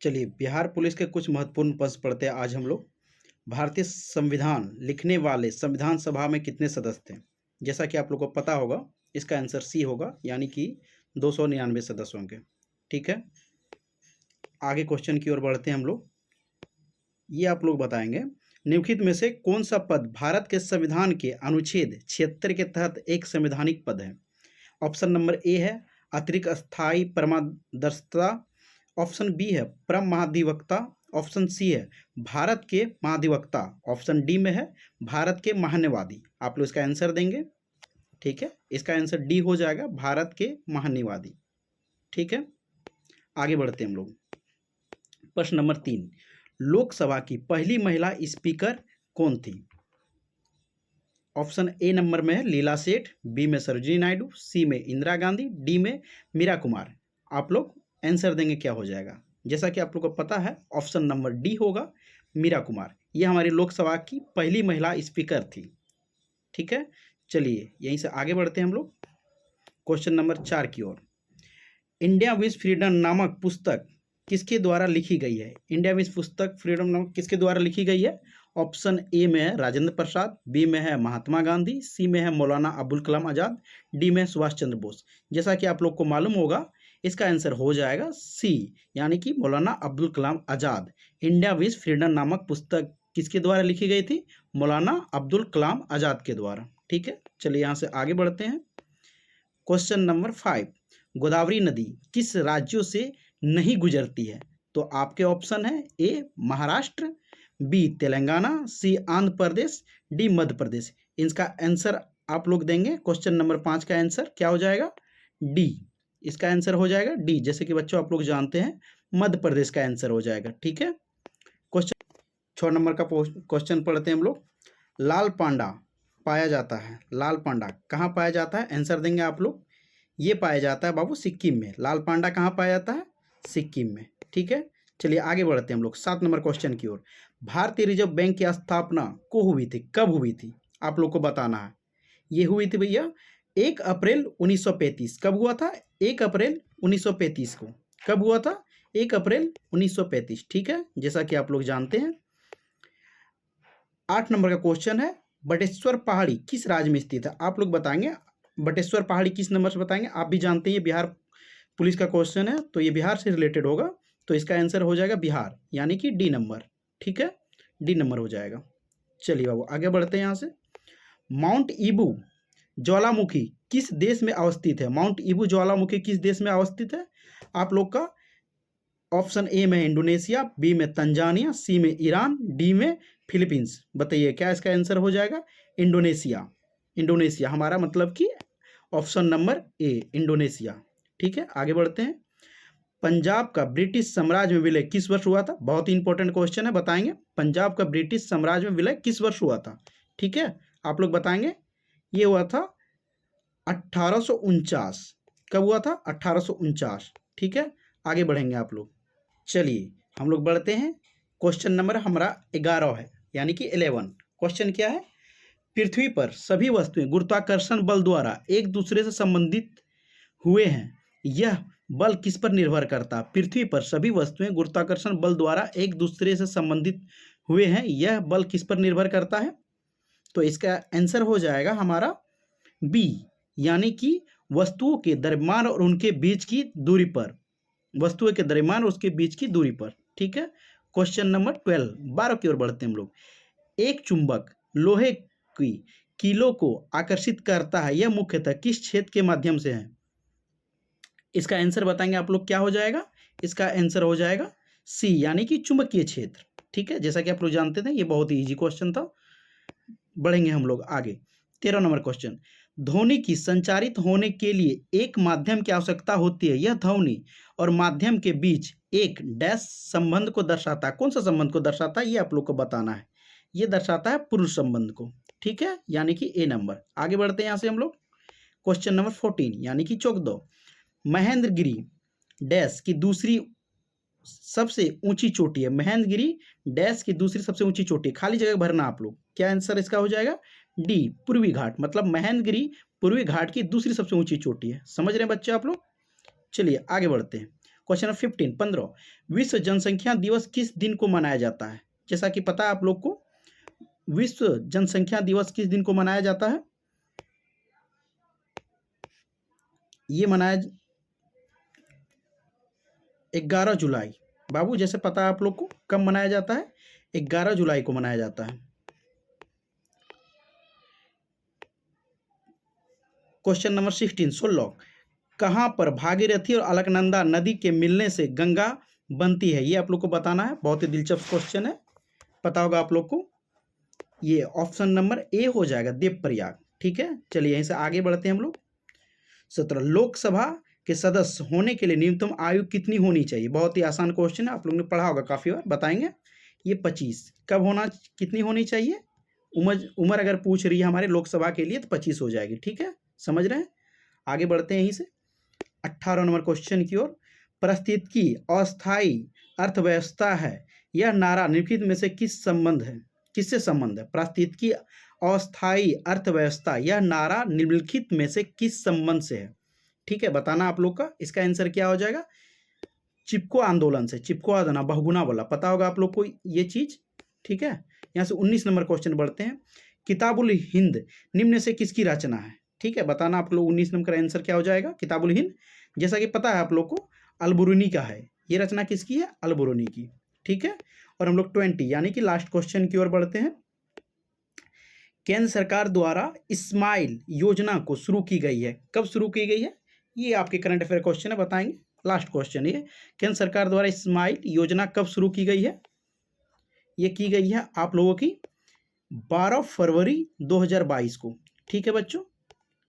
चलिए, बिहार पुलिस के कुछ महत्वपूर्ण प्रश्न पढ़ते हैं आज हम लोग। भारतीय संविधान लिखने वाले संविधान सभा में कितने सदस्य थे? जैसा कि आप लोग को पता होगा, इसका आंसर सी होगा, यानी कि 299 सदस्य होंगे। ठीक है, आगे क्वेश्चन की ओर बढ़ते हैं हम लोग। ये आप लोग बताएंगे, निम्नलिखित में से कौन सा पद भारत के संविधान के अनुच्छेद 76 के तहत एक संवैधानिक पद है? ऑप्शन नंबर ए है अतिरिक्त स्थायी परमादर्शिता, ऑप्शन बी है परम महाधिवक्ता, ऑप्शन सी है भारत के महाधिवक्ता, ऑप्शन डी में है भारत के महान्यायवादी। आप लोग इसका आंसर देंगे। ठीक है, इसका आंसर डी हो जाएगा, भारत के महान्यायवादी। ठीक है, आगे बढ़ते हैं हम लोग। प्रश्न नंबर 3, लोकसभा की पहली महिला स्पीकर कौन थी? ऑप्शन ए नंबर में है लीला सेठ, बी में सरोजिनी नायडू, सी में इंदिरा गांधी, डी में मीरा कुमार। आप लोग आंसर देंगे, क्या हो जाएगा? जैसा कि आप लोग को पता है, ऑप्शन नंबर डी होगा, मीरा कुमार। ये हमारी लोकसभा की पहली महिला स्पीकर थी। ठीक है, चलिए यहीं से आगे बढ़ते हैं हम लोग क्वेश्चन नंबर 4 की ओर। इंडिया विज फ्रीडम नामक पुस्तक किसके द्वारा लिखी गई है? इंडिया विज पुस्तक फ्रीडम नामक किसके द्वारा लिखी गई है? ऑप्शन ए में है राजेंद्र प्रसाद, बी में है महात्मा गांधी, सी में है मौलाना अबुल कलाम आजाद, डी में सुभाष चंद्र बोस। जैसा कि आप लोग को मालूम होगा, इसका आंसर हो जाएगा सी, यानी कि मौलाना अब्दुल कलाम आजाद। इंडिया विज फ्रीडम नामक पुस्तक किसके द्वारा लिखी गई थी? मौलाना अब्दुल कलाम आजाद के द्वारा। ठीक है, चलिए यहाँ से आगे बढ़ते हैं। क्वेश्चन नंबर 5, गोदावरी नदी किस राज्यों से नहीं गुजरती है? तो आपके ऑप्शन है ए महाराष्ट्र, बी तेलंगाना, सी आंध्र प्रदेश, डी मध्य प्रदेश। इसका आंसर आप लोग देंगे। क्वेश्चन नंबर 5 का आंसर क्या हो जाएगा? डी। इसका आंसर हो जाएगा डी। जैसे कि बच्चों आप लोग जानते हैं, मध्य प्रदेश का आंसर हो जाएगा। ठीक है, क्वेश्चन 6 नंबर का क्वेश्चन पढ़ते हैं हम लोग। लाल पांडा पाया जाता है, लाल पांडा कहाँ पाया जाता है? आंसर देंगे आप लोग। ये पाया जाता है बाबू सिक्किम में। लाल पांडा कहाँ पाया जाता है? सिक्किम में। ठीक है, चलिए आगे बढ़ते हैं हम लोग 7 नंबर क्वेश्चन की ओर। भारतीय रिजर्व बैंक की स्थापना को हुई थी, कब हुई थी? आप लोग को बताना है। ये हुई थी भैया 1 अप्रैल 1935। कब हुआ था? 1 अप्रैल 1935 को। कब हुआ था? 1 अप्रैल 1935। ठीक है, जैसा कि आप लोग जानते हैं। 8 नंबर का क्वेश्चन है, बटेश्वर पहाड़ी किस राज्य में स्थित है? आप लोग बताएंगे बटेश्वर पहाड़ी किस नंबर से बताएंगे। आप भी जानते हैं ये बिहार पुलिस का क्वेश्चन है, तो ये बिहार से रिलेटेड होगा, तो इसका आंसर हो जाएगा बिहार, यानी कि डी नंबर। ठीक है, डी नंबर हो जाएगा। चलिए बाबू आगे बढ़ते हैं यहाँ से। माउंट ईबू ज्वालामुखी किस देश में अवस्थित है? माउंट ईबू ज्वालामुखी किस देश में अवस्थित है? आप लोग का ऑप्शन ए में इंडोनेशिया, बी में तंजानिया, सी में ईरान, डी में फिलीपींस। बताइए क्या इसका आंसर हो जाएगा? इंडोनेशिया। इंडोनेशिया हमारा मतलब कि ऑप्शन नंबर ए, इंडोनेशिया। ठीक है, आगे बढ़ते हैं। पंजाब का ब्रिटिश साम्राज्य में विलय किस वर्ष हुआ था? बहुत ही इंपॉर्टेंट क्वेश्चन है, बताएंगे। पंजाब का ब्रिटिश साम्राज्य में विलय किस वर्ष हुआ था? ठीक है, आप लोग बताएंगे। ये हुआ था 1849। कब हुआ था? 1849। ठीक है, आगे बढ़ेंगे आप लोग। चलिए हम लोग बढ़ते हैं। क्वेश्चन नंबर हमारा 11 है, यानी कि 11। क्वेश्चन क्या है? पृथ्वी पर सभी वस्तुएं गुरुत्वाकर्षण बल द्वारा एक दूसरे से संबंधित हुए हैं, यह बल किस पर निर्भर करता है? पृथ्वी पर सभी वस्तुएं गुरुत्वाकर्षण बल द्वारा एक दूसरे से संबंधित हुए हैं, यह बल किस पर निर्भर करता है? तो इसका आंसर हो जाएगा हमारा बी, यानी कि वस्तुओं के द्रव्यमान और उनके बीच की दूरी पर। वस्तुओं के द्रव्यमान और उसके बीच की दूरी पर। ठीक है, क्वेश्चन नंबर 12 की ओर बढ़ते हैं हम लोग। एक चुंबक लोहे की कीलों को आकर्षित करता है, यह मुख्यतः किस क्षेत्र के माध्यम से है? इसका आंसर बताएंगे आप लोग, क्या हो जाएगा? इसका आंसर हो जाएगा सी, यानी कि चुंबकीय क्षेत्र। ठीक है, जैसा कि आप लोग जानते थे, ये बहुत ही इजी क्वेश्चन था। बढ़ेंगे हम लोग आगे। 13 नंबर क्वेश्चन, ध्वनि की संचारित होने के लिए एक माध्यम की आवश्यकता होती है, यह ध्वनि और माध्यम के बीच एक डैश संबंध को दर्शाता है। कौन सा संबंध को दर्शाता है? ये आप लोग को बताना है। ये दर्शाता है पुरुष संबंध को। ठीक है, यानी कि ए नंबर। आगे बढ़ते हैं यहाँ से हम लोग। क्वेश्चन नंबर 14, यानी कि 14। महेंद्रगिरी डैश की दूसरी सबसे ऊंची चोटी है। महेंद्रगिरी डैश की दूसरी सबसे ऊंची चोटी, खाली जगह भरना आप लोग। क्या आंसर इसका हो जाएगा? डी, पूर्वी घाट। मतलब महेंद्रगिरी पूर्वी घाट की दूसरी सबसे ऊंची चोटी है। समझ रहे हैं बच्चे आप लोग? चलिए आगे बढ़ते हैं। क्वेश्चन नंबर 15 विश्व जनसंख्या दिवस किस दिन को मनाया जाता है? जैसा कि पता है आप लोग को, विश्व जनसंख्या दिवस किस दिन को मनाया जाता है? ये मनाया 11 जुलाई। बाबू जैसे पता है आप लोग को, कब मनाया जाता है? 11 जुलाई को मनाया जाता है। क्वेश्चन नंबर 16 कहाँ पर भागीरथी और अलकनंदा नदी के मिलने से गंगा बनती है? ये आप लोग को बताना है। बहुत ही दिलचस्प क्वेश्चन है, पता होगा आप लोग को। ये ऑप्शन नंबर ए हो जाएगा, देवप्रयाग। ठीक है, चलिए यहीं से आगे बढ़ते हैं हम लोग। 17 लोकसभा के सदस्य होने के लिए न्यूनतम आयु कितनी होनी चाहिए? बहुत ही आसान क्वेश्चन है, आप लोगों ने पढ़ा होगा काफी बार, बताएंगे। ये 25 कब होना, कितनी होनी चाहिए? उम्र अगर पूछ रही है हमारे लोकसभा के लिए तो 25 हो जाएगी। ठीक है, समझ रहे हैं। आगे बढ़ते हैं यहीं से 18 नंबर क्वेश्चन की ओर। पारिस्थितिकी अस्थायी अर्थव्यवस्था है, यह नारा निम्नलिखित में से किससे संबंध है? पारिस्थितिकी अस्थायी अर्थव्यवस्था, यह नारा निम्नलिखित में से किस संबंध से है? ठीक है, बताना आप लोग का। इसका आंसर क्या हो जाएगा? चिपको आंदोलन से। चिपको आंदोलन बहुगुणा वाला, पता होगा आप लोग को ये चीज। ठीक है, यहाँ से 19 नंबर क्वेश्चन बढ़ते हैं। किताबुल हिंद निम्न से किसकी रचना है? ठीक है, बताना आप लोग। 19 नंबर का आंसर क्या हो जाएगा? किताबुल हिंद, जैसा कि पता है आप लोग को, अलबरूनी का है। ये रचना किसकी है? अलबरूनी की। ठीक है, और हम लोग 20 यानी कि लास्ट क्वेश्चन की ओर बढ़ते हैं। केंद्र सरकार द्वारा स्माइल योजना को शुरू की गई है, कब शुरू की गई है? ये आपके करंट अफेयर क्वेश्चन है, बताएंगे। लास्ट क्वेश्चन ये, केंद्र सरकार द्वारा स्माइल योजना कब शुरू की गई है? ये की गई है आप लोगों की 12 फरवरी 2022 को। ठीक है बच्चों,